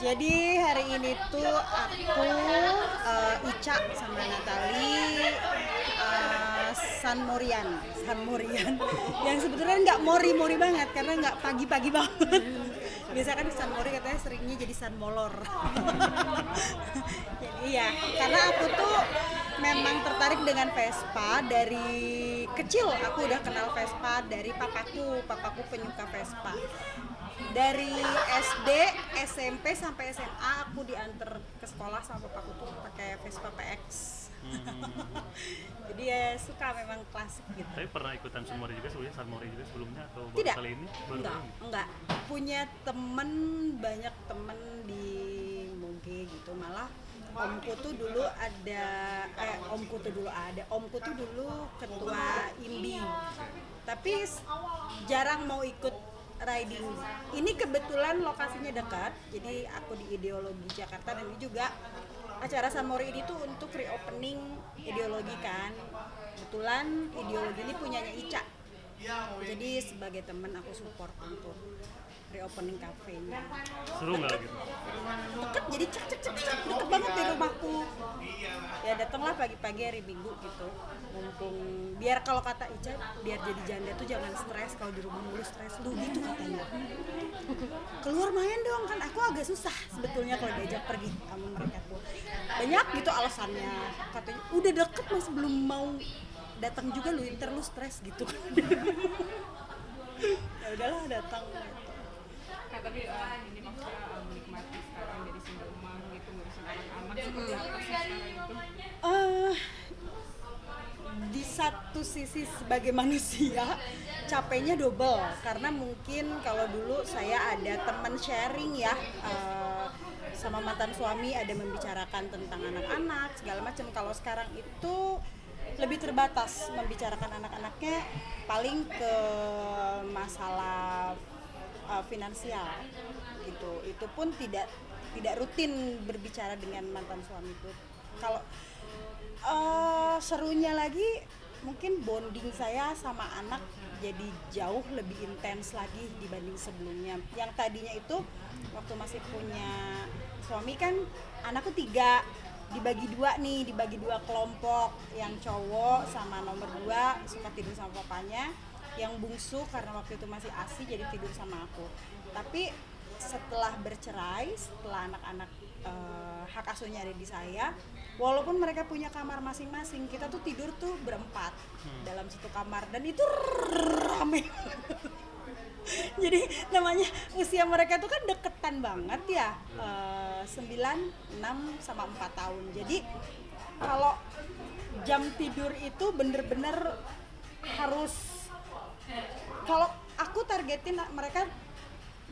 Jadi hari ini tuh aku, Ica sama Natali, San Morian yang sebetulnya nggak mori-mori banget karena nggak pagi-pagi banget. Biasa kan San Mori katanya seringnya jadi San Molor. Jadi iya, karena aku tuh memang tertarik dengan Vespa dari kecil. Aku udah kenal Vespa dari papaku penyuka Vespa. Dari SD, SMP sampai SMA aku diantar ke sekolah sama papaku tuh pakai Vespa PX. Jadi ya suka memang klasik gitu. Tapi pernah ikutan Sunmori juga sebelumnya, Sunmori juga sebelumnya atau baru Tidak, kali ini? Baru enggak, kali ini? enggak. Punya temen, banyak temen di Moge gitu. Malah omku tuh dulu ada, omku tuh dulu ketua IMBI. Tapi jarang mau ikut riding. Ini kebetulan lokasinya dekat, jadi aku di Ideologi Jakarta dan ini juga acara Sunmori ini tuh untuk reopening ideologi kan. Kebetulan ideologi ini punyanya Ica. Jadi sebagai teman aku support untuk reopening cafe-nya. Seru nggak gitu? Deket, jadi cek deket banget dari rumahku. Ya datanglah pagi-pagi hari Minggu gitu. Mumpung biar kalau kata Ica, biar jadi janda tuh jangan stres, kalau di rumah mulu stres lu gitu katanya. Keluar main dong, kan aku agak susah sebetulnya kalau diajak pergi sama mereka tuh. Banyak gitu alasannya. Katanya udah deket masih belum mau datang juga lu, ntar lu stres gitu. Ya udahlah datang gitu. Nah, tapi ini maksudnya menikmati sekarang jadi single mom gitu, ngurusin anak-anak seperti apa sih sekarang itu? Di satu sisi sebagai manusia capeknya double karena mungkin kalau dulu saya ada teman sharing ya, sama mantan suami ada membicarakan tentang anak-anak segala macam. Kalau sekarang itu lebih terbatas membicarakan anak-anaknya, paling ke masalah finansial gitu. Itu pun tidak rutin berbicara dengan mantan suami itu. Kalau serunya lagi mungkin bonding saya sama anak jadi jauh lebih intens lagi dibanding sebelumnya. Yang tadinya itu waktu masih punya suami kan anakku 3, dibagi 2 kelompok. Yang cowok sama nomor 2 suka tidur sama papanya, yang bungsu karena waktu itu masih ASI jadi tidur sama aku. Tapi setelah bercerai, setelah anak-anak hak asuhnya ada di saya, walaupun mereka punya kamar masing-masing, kita tuh tidur tuh berempat dalam satu kamar dan itu rame. Jadi namanya usia mereka tuh kan deketan banget ya, 9, 6 sama 4 tahun. Jadi kalau jam tidur itu bener-bener harus, kalau aku targetin mereka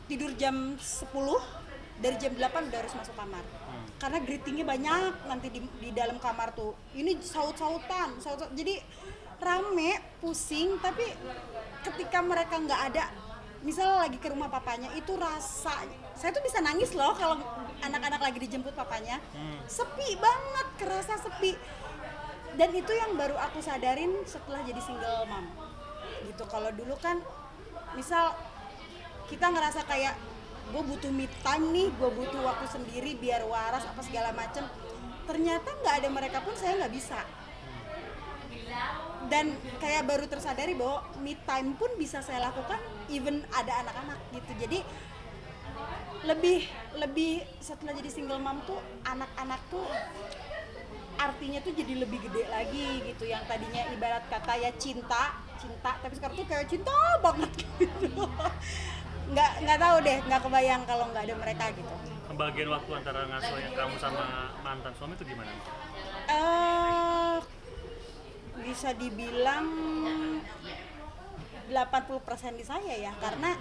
tidur jam 10, dari jam 8 udah harus masuk kamar. Karena greetingnya banyak nanti di dalam kamar tuh. Ini saut-sautan. Jadi rame, pusing, tapi ketika mereka nggak ada, misalnya lagi ke rumah papanya, itu rasa saya tuh bisa nangis loh kalau anak-anak lagi dijemput papanya. Sepi banget, kerasa sepi. Dan itu yang baru aku sadarin setelah jadi single mom. Gitu. Kalau dulu kan misal kita ngerasa kayak gue butuh me time nih, gue butuh waktu sendiri biar waras apa segala macem. Ternyata nggak ada mereka pun saya nggak bisa. Dan kayak baru tersadari bahwa me time pun bisa saya lakukan even ada anak-anak gitu. Jadi lebih setelah jadi single mom tuh anak-anak tuh artinya tuh jadi lebih gede lagi gitu. Yang tadinya ibarat kata ya cinta, tapi sekarang tuh kayak cinta banget gitu. Nggak tahu deh, nggak kebayang kalau nggak ada mereka gitu. Pembagian waktu antara ngasuhnya kamu sama mantan suami itu gimana? Bisa dibilang 80% di saya ya, karena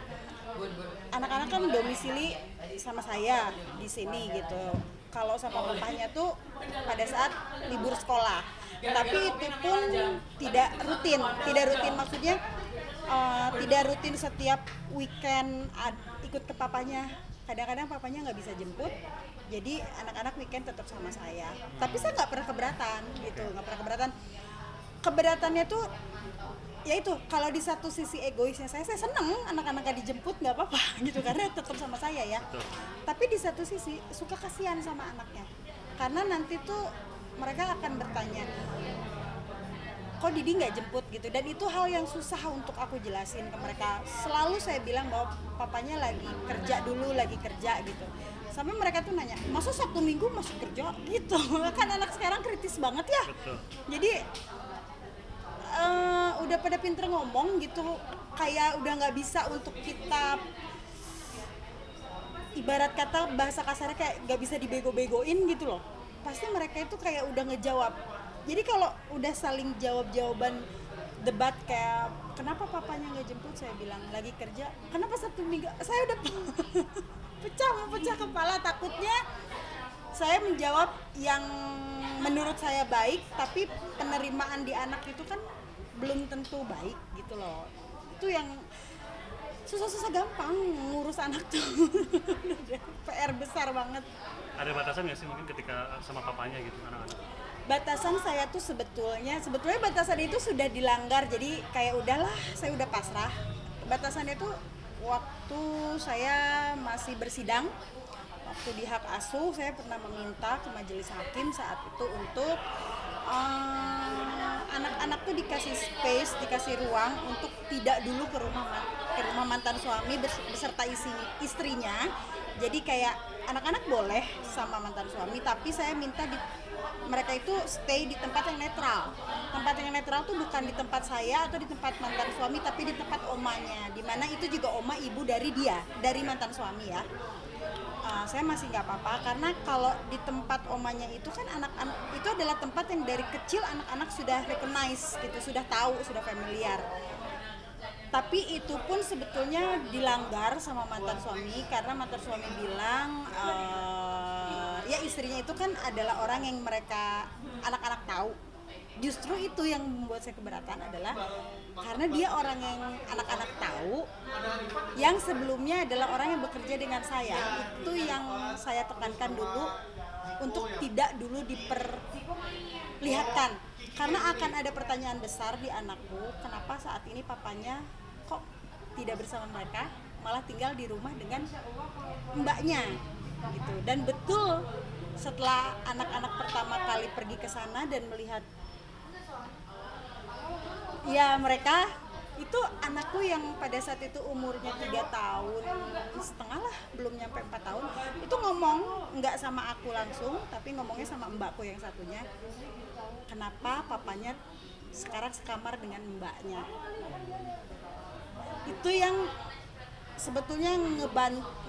anak-anak kan domisili sama saya di sini gitu. Kalau sama papanya tuh pada saat libur sekolah, tapi itu pun tidak rutin maksudnya tidak rutin setiap weekend ikut ke papanya. Kadang-kadang papanya nggak bisa jemput, jadi anak-anak weekend tetap sama saya. Tapi saya nggak pernah keberatan gitu, Keberatannya tuh ya itu, kalau di satu sisi egoisnya saya seneng anak-anaknya dijemput nggak apa-apa gitu karena tetap sama saya ya. Betul. Tapi di satu sisi suka kasihan sama anaknya karena nanti tuh mereka akan bertanya, kok Didi nggak jemput gitu, dan itu hal yang susah untuk aku jelasin ke mereka. Selalu saya bilang bahwa papanya lagi kerja gitu, sampai mereka tuh nanya, masa Sabtu Minggu masih kerja gitu. Kan anak sekarang kritis banget ya. Betul. Jadi udah pada pinter ngomong gitu, kayak udah nggak bisa untuk kita, ibarat kata bahasa kasarnya kayak nggak bisa dibego-begoin gitu loh. Pasti mereka itu kayak udah ngejawab. Jadi kalau udah saling jawab-jawaban debat kayak kenapa papanya nggak jemput, saya bilang lagi kerja. Kenapa Sabtu Minggu? Saya udah pecah kepala, takutnya saya menjawab yang menurut saya baik, tapi penerimaan di anak itu kan belum tentu baik gitu loh. Itu yang susah-susah gampang ngurus anak tuh. PR besar banget. Ada batasan nggak sih mungkin ketika sama papanya gitu anak-anak? Batasan saya tuh sebetulnya batasan itu sudah dilanggar, jadi kayak udahlah, saya udah pasrah. Batasannya tuh waktu saya masih bersidang, waktu di hak asuh saya pernah meminta ke majelis hakim saat itu untuk anak-anak tuh dikasih space, dikasih ruang untuk tidak dulu ke rumah mantan suami beserta istrinya. Jadi kayak anak-anak boleh sama mantan suami, tapi saya minta mereka itu stay di tempat yang netral. Tempat yang netral tuh bukan di tempat saya atau di tempat mantan suami, tapi di tempat omanya, dimana itu juga oma ibu dari mantan suami ya. Saya masih nggak apa-apa karena kalau di tempat omanya itu kan anak-anak itu adalah tempat yang dari kecil anak-anak sudah recognize gitu, sudah tahu, sudah familiar. Tapi itu pun sebetulnya dilanggar sama mantan suami karena mantan suami bilang ya istrinya itu kan adalah orang yang mereka anak-anak tahu. Justru itu yang membuat saya keberatan adalah karena dia orang yang anak-anak tahu, yang sebelumnya adalah orang yang bekerja dengan saya. Itu yang saya tekankan dulu untuk tidak dulu diperlihatkan, karena akan ada pertanyaan besar di anakku, kenapa saat ini papanya kok tidak bersama mereka, malah tinggal di rumah dengan mbaknya gitu. Dan betul, setelah anak-anak pertama kali pergi ke sana dan melihat ya mereka itu, anakku yang pada saat itu umurnya 3 tahun setengah lah, belum nyampe 4 tahun, itu ngomong nggak sama aku langsung, tapi ngomongnya sama mbakku yang satunya, kenapa papanya sekarang sekamar dengan mbaknya. Itu yang sebetulnya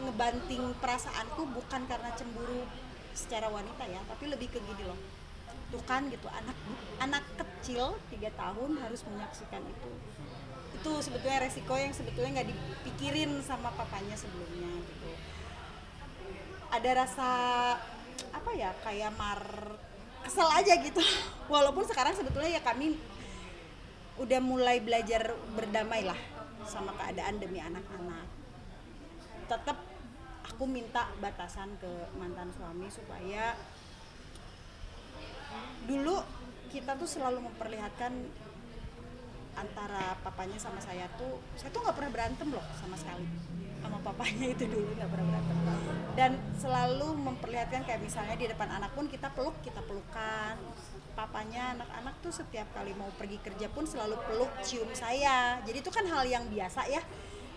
ngebanting perasaanku, bukan karena cemburu secara wanita ya, tapi lebih ke gini loh, tuh kan gitu, anak kecil 3 tahun harus menyaksikan itu sebetulnya resiko yang sebetulnya nggak dipikirin sama papanya sebelumnya gitu. Ada rasa apa ya, kayak kesel aja gitu. Walaupun sekarang sebetulnya ya kami udah mulai belajar berdamai lah sama keadaan demi anak-anak. Tetap aku minta batasan ke mantan suami supaya dulu kita tuh selalu memperlihatkan antara papanya sama saya tuh nggak pernah berantem loh sama sekali sama papanya itu, dulu nggak pernah berantem, dan selalu memperlihatkan kayak misalnya di depan anak pun kita pelukan. Papanya anak-anak tuh setiap kali mau pergi kerja pun selalu peluk, cium saya. Jadi itu kan hal yang biasa ya,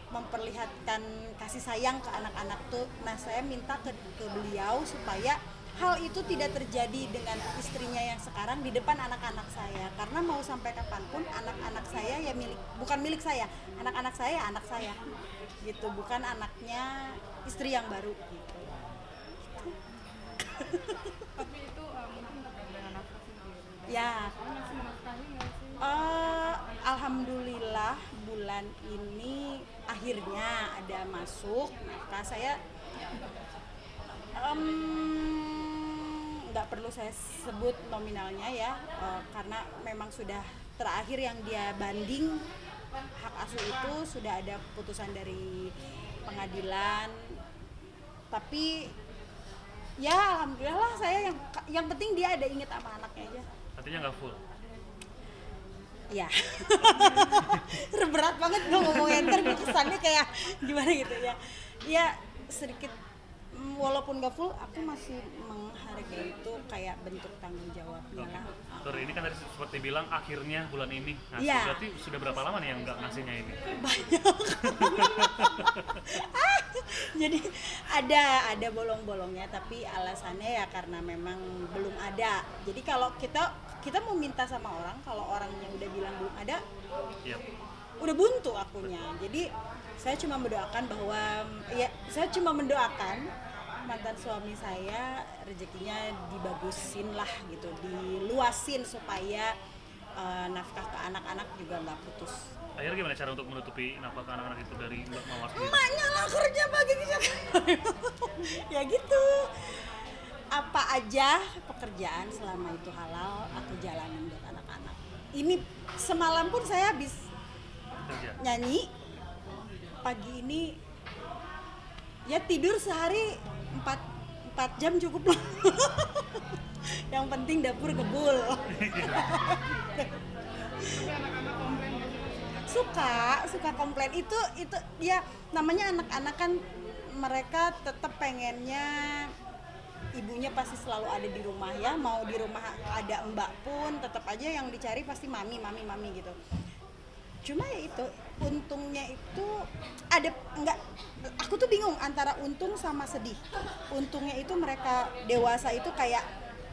memperlihatkan kasih sayang ke anak-anak tuh. Nah, saya minta ke beliau supaya hal itu tidak terjadi dengan istrinya yang sekarang di depan anak-anak saya, karena mau sampai kapanpun anak-anak saya ya bukan milik saya, anak-anak saya anak saya gitu, bukan anaknya istri yang baru gitu. Tapi itu mungkin dengan nafkah sendiri. Ya, Masih menafkahi nggak sih? Alhamdulillah bulan ini akhirnya ada masuk nafkah. Saya nggak perlu saya sebut nominalnya ya, karena memang sudah terakhir yang dia banding hak asuh itu sudah ada putusan dari pengadilan. Tapi ya alhamdulillah lah, saya yang penting dia ada inget sama anaknya aja. Artinya nggak full? Iya. Berat banget gue ngomong enter, kesannya kayak gimana gitu ya. Ya sedikit walaupun gak full, aku masih menghargai itu kayak bentuk tanggung jawabnya lah. Tur, ini kan tadi seperti bilang akhirnya bulan ini ngasih. Iya. Berarti sudah berapa lama nih yang nggak ngasihnya ini? Jadi ada bolong-bolongnya, tapi alasannya ya karena memang belum ada. Jadi kalau kita mau minta sama orang, kalau orangnya udah bilang belum ada, Iya. udah buntu akunya. Jadi saya cuma mendoakan bahwa saya cuma mendoakan mantan suami saya rezekinya dibagusin lah gitu, diluasin supaya nafkah ke anak-anak juga nggak putus. Akhirnya gimana cara untuk menutupi nafkah ke anak-anak itu dari Mbak Mawar sendiri? Emaknya lah kerja pagi ya gitu. Apa aja pekerjaan selama itu halal aku jalanin buat anak-anak. Ini semalam pun saya habis Kerja. nyanyi, pagi ini ya tidur sehari 4 jam cukup lah. Yang penting dapur kebul. suka komplain itu ya, namanya anak-anak kan, mereka tetap pengennya ibunya pasti selalu ada di rumah ya, mau di rumah ada mbak pun tetap aja yang dicari pasti mami gitu. Cuma ya itu untungnya itu aku tuh bingung antara untung sama sedih. Untungnya itu mereka dewasa itu kayak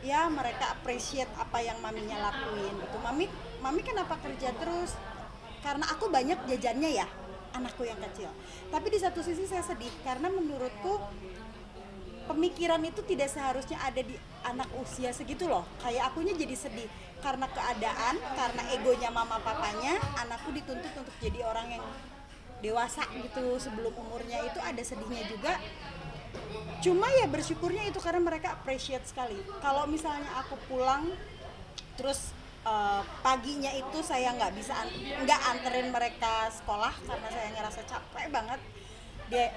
ya mereka appreciate apa yang maminya lakuin gitu. Mami kenapa kerja terus? Karena aku banyak jajannya ya, anakku yang kecil. Tapi di satu sisi saya sedih karena menurutku pemikiran itu tidak seharusnya ada di anak usia segitu loh. Kayak akunya jadi sedih karena keadaan, karena egonya mama papanya, anakku dituntut untuk jadi orang yang dewasa gitu sebelum umurnya, itu ada sedihnya juga. Cuma ya bersyukurnya itu karena mereka appreciate sekali. Kalau misalnya aku pulang terus paginya itu saya nggak anterin mereka sekolah karena saya ngerasa capek banget.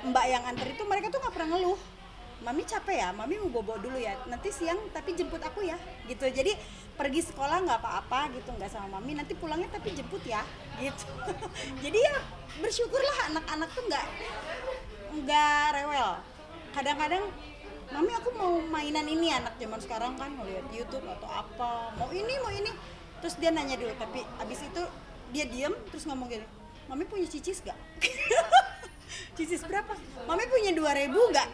Mbak yang anter itu mereka tuh nggak pernah ngeluh, mami capek ya, mami mau bobo dulu ya, nanti siang tapi jemput aku ya gitu. Jadi pergi sekolah nggak apa-apa gitu, nggak sama mami, nanti pulangnya tapi jemput ya gitu. Jadi ya bersyukurlah anak-anak tuh nggak rewel. Kadang-kadang mami aku mau mainan ini, anak zaman sekarang kan ngeliat YouTube atau apa, mau ini terus dia nanya dulu, tapi abis itu dia diem terus ngomong gini, mami punya cicis gak? Cicis berapa? Mami punya 2.000 gak?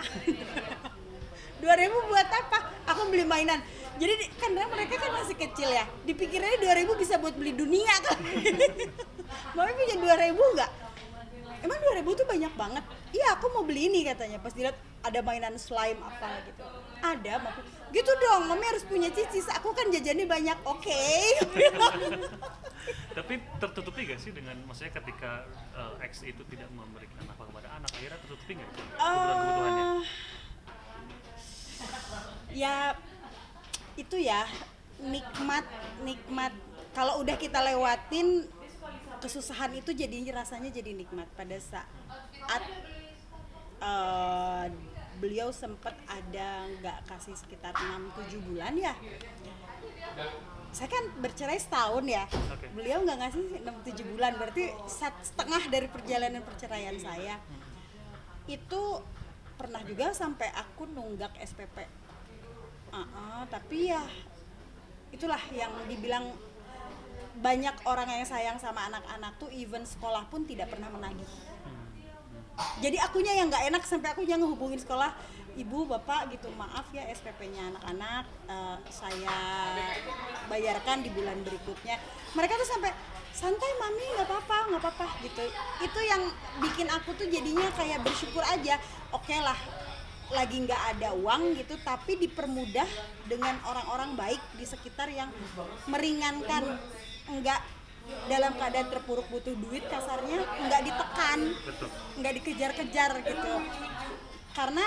2.000 buat apa? Aku beli mainan. Jadi karena mereka kan masih kecil ya, dipikirnya 2.000 bisa buat beli dunia kan. Mami punya 2.000 gak? Emang 2.000 tuh banyak banget. Iya aku mau beli ini katanya. Pas dilihat ada mainan slime apa gitu. Ada, mami. Gitu dong, mami harus punya cicis. Aku kan jajannya banyak, oke. Tapi tertutupi gak sih dengan, maksudnya ketika X itu tidak memberikan nafkah kepada anak, akhirnya tertutupi gak kebutuhan-kebutuhannya? Ya itu ya, nikmat kalau udah kita lewatin kesusahan itu rasanya jadi nikmat. Pada saat beliau sempat ada nggak kasih sekitar 6-7 bulan ya, saya kan bercerai setahun ya. Okay. Beliau nggak ngasih 6-7 bulan, berarti setengah dari perjalanan perceraian saya. Itu pernah juga sampai aku nunggak SPP. Tapi ya itulah yang dibilang banyak orang yang sayang sama anak-anak tuh, even sekolah pun tidak pernah menagih. Jadi akunya yang nggak enak, sampai akunya ngehubungin sekolah, ibu bapak gitu, maaf ya SPP-nya anak-anak saya bayarkan di bulan berikutnya. Mereka tuh sampai santai mami, nggak apa-apa gitu. Itu yang bikin aku tuh jadinya kayak bersyukur aja. Oke lah, lagi nggak ada uang gitu, tapi dipermudah dengan orang-orang baik di sekitar yang meringankan, enggak dalam keadaan terpuruk butuh duit kasarnya, nggak ditekan, nggak dikejar-kejar gitu. Karena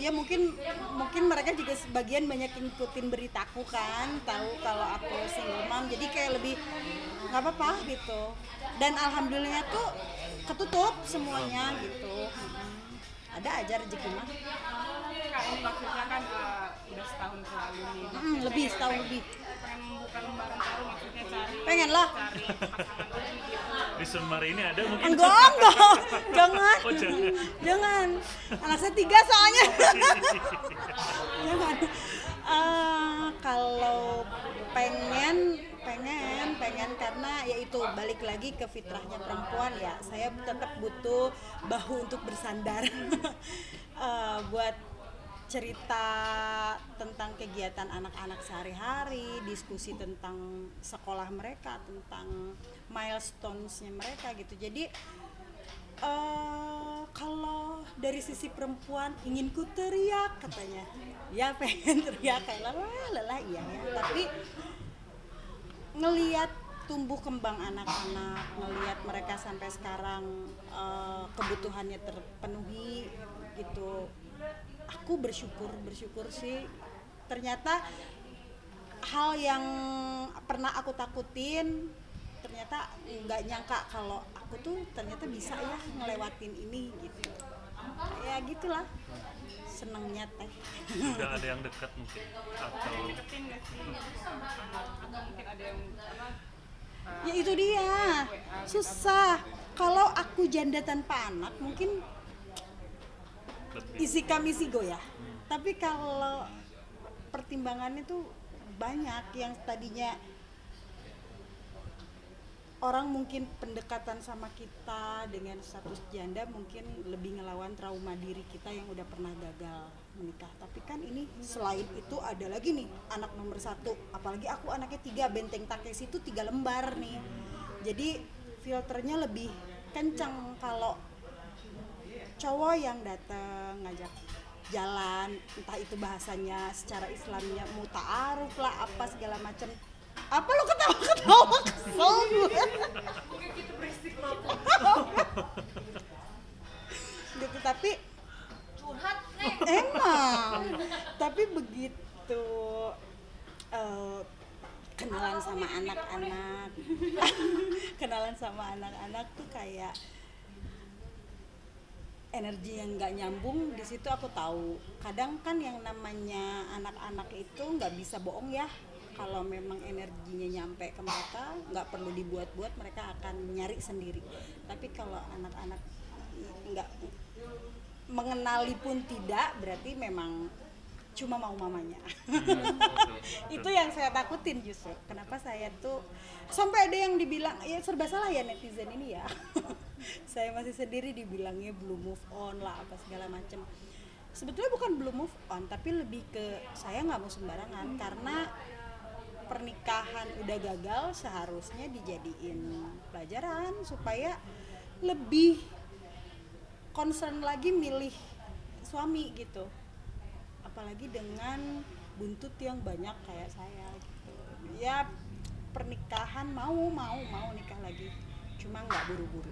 ya mungkin mereka juga sebagian banyak ngikutin beritaku kan, tahu kalau aku single mom, jadi kayak lebih nggak apa-apa gitu. Dan alhamdulillahnya tuh ketutup semuanya gitu. Ada aja rezeki mah. Kak, ini maksudnya kan udah setahun berlalu nih. Setahun lebih. pengen membuka lembaran baru, maksudnya cari Pengen lah. cari pasangan lagi gitu. Di Sunmar ini ada mungkin. Enggak, jangan. Oh, jangan. Jangan. Anak saya 3 soalnya. Jangan. Kalau pengen karena yaitu balik lagi ke fitrahnya perempuan ya. Saya tetap butuh bahu untuk bersandar. Buat cerita tentang kegiatan anak-anak sehari-hari, diskusi tentang sekolah mereka, tentang milestones-nya mereka gitu. Jadi kalau dari sisi perempuan ingin ku teriak katanya, ya pengen teriak kayak lelah iya ya. Tapi ngelihat tumbuh kembang anak-anak, ngelihat mereka sampai sekarang kebutuhannya terpenuhi gitu. Aku bersyukur sih. Ternyata hal yang pernah aku takutin ternyata nggak nyangka kalau aku tuh ternyata bisa ya ngelewatin ini gitu. Ya gitulah, senengnya teh. Udah ada yang dekat mungkin atau Deketin nggak sih? Atau mungkin ada yang Ya itu dia, susah. Kalau aku janda tanpa anak mungkin lebih easy come easy go ya. Tapi kalau pertimbangannya tuh banyak yang tadinya orang mungkin pendekatan sama kita dengan status janda mungkin lebih ngelawan trauma diri kita yang udah pernah gagal menikah. Tapi kan ini selain itu ada lagi nih anak nomor 1, apalagi aku anaknya 3, benteng Takeshi itu 3 lembar nih. Jadi filternya lebih kencang kalau cowok yang datang ngajak jalan, entah itu bahasanya secara Islamnya muta'aruf lah apa segala macam. Apa lo ketawa kesel gue. Gitu, tapi curhat nih. emang tapi begitu kenalan sama anak-anak kenalan sama anak-anak tuh kayak energi yang nggak nyambung. Di situ aku tahu kadang kan yang namanya anak-anak itu nggak bisa bohong ya. Kalau memang energinya nyampe ke mereka nggak perlu dibuat-buat, mereka akan nyari sendiri. Tapi kalau anak-anak nggak mengenali pun tidak, berarti memang cuma mau mamanya. Itu yang saya takutin justru. Kenapa saya tuh sampai ada yang dibilang ya serba salah ya netizen ini ya. Saya masih sendiri dibilangnya belum move on lah apa segala macam. Sebetulnya bukan belum move on, tapi lebih ke saya nggak mau sembarangan karena pernikahan udah gagal seharusnya dijadiin pelajaran supaya lebih concern lagi milih suami gitu. Apalagi dengan buntut yang banyak kayak saya gitu. Ya pernikahan mau nikah lagi, cuma nggak buru-buru.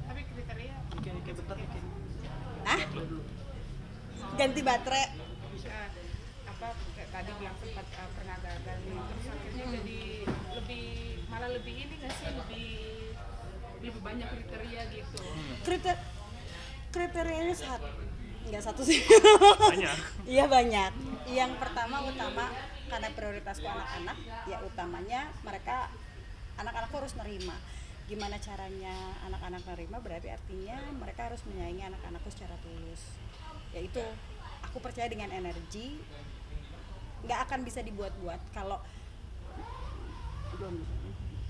tapi kriteria Ah? Ganti baterai. apa kayak tadi bilang sempat pernah gagal nih, terus akhirnya jadi lebih ini nggak sih, lebih banyak kriteria gitu. Kriterianya nggak satu sih. banyak. Iya banyak. Yang pertama utama karena prioritasku anak-anak, ya utamanya mereka anak-anakku harus nerima. Gimana caranya anak-anak nerima? Berarti artinya mereka harus menyayangi anak-anakku secara tulus. Yaitu aku percaya dengan energi nggak akan bisa dibuat-buat. Kalau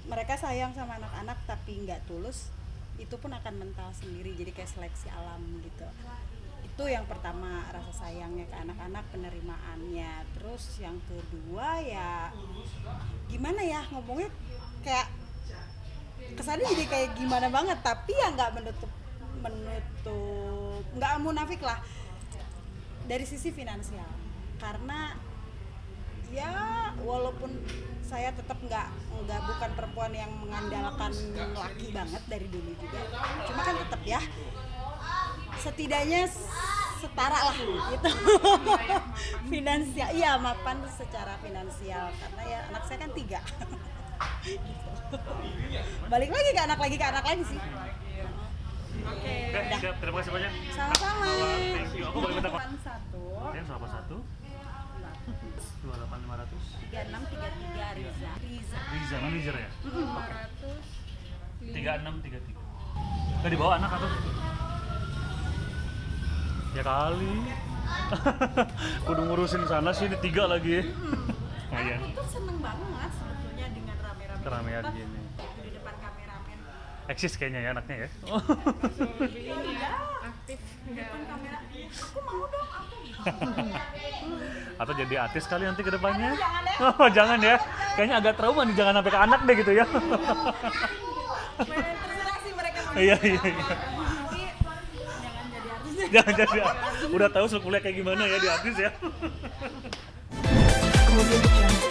mereka sayang sama anak-anak tapi nggak tulus, itu pun akan mental sendiri. Jadi kayak seleksi alam gitu. Itu yang pertama, rasa sayangnya ke anak-anak, penerimaannya. Terus yang kedua ya gimana ya ngomongnya, kayak kesannya jadi kayak gimana banget, tapi ya nggak menutup nggak munafik lah dari sisi finansial. Karena ya walaupun saya tetap bukan perempuan yang mengandalkan laki banget dari dulu juga, cuma kan tetap ya setidaknya setara lah gitu. Finansial, iya mapan secara finansial karena ya anak saya kan 3. Gitu. Balik lagi ke anak lagi sih. Oke. Oke, siap. Terima kasih banyak. Sama-sama. Thank you. Aku boleh minta Satu. Oke, siapa satu? 28.500. 3633 Riza. Riza manajer ya? 500 3633. Nggak dibawa anak atau? Ya kali. Kudu ngurusin sana sih, ini 3 lagi. Lumayan. Aku tuh seneng banget sebetulnya dengan rame-rame Keramaian tempat, gini. di depan kameramen. Eksis kayaknya ya anaknya ya. lebih ini ya aktif Di nggak depan kamera. Aku mau dong, aku. Atau jadi artis kali nanti ke depannya. Jangan ya. Oh, jangan ya. Kayaknya agak trauma nih, jangan sampai ke anak deh gitu ya. Terserah sih mereka mau. Iya, iya, iya. Tapi jangan jadi artis. Jangan jadi. Udah tahu seluk kuliah kayak gimana ya di artis ya. Audio Jungle.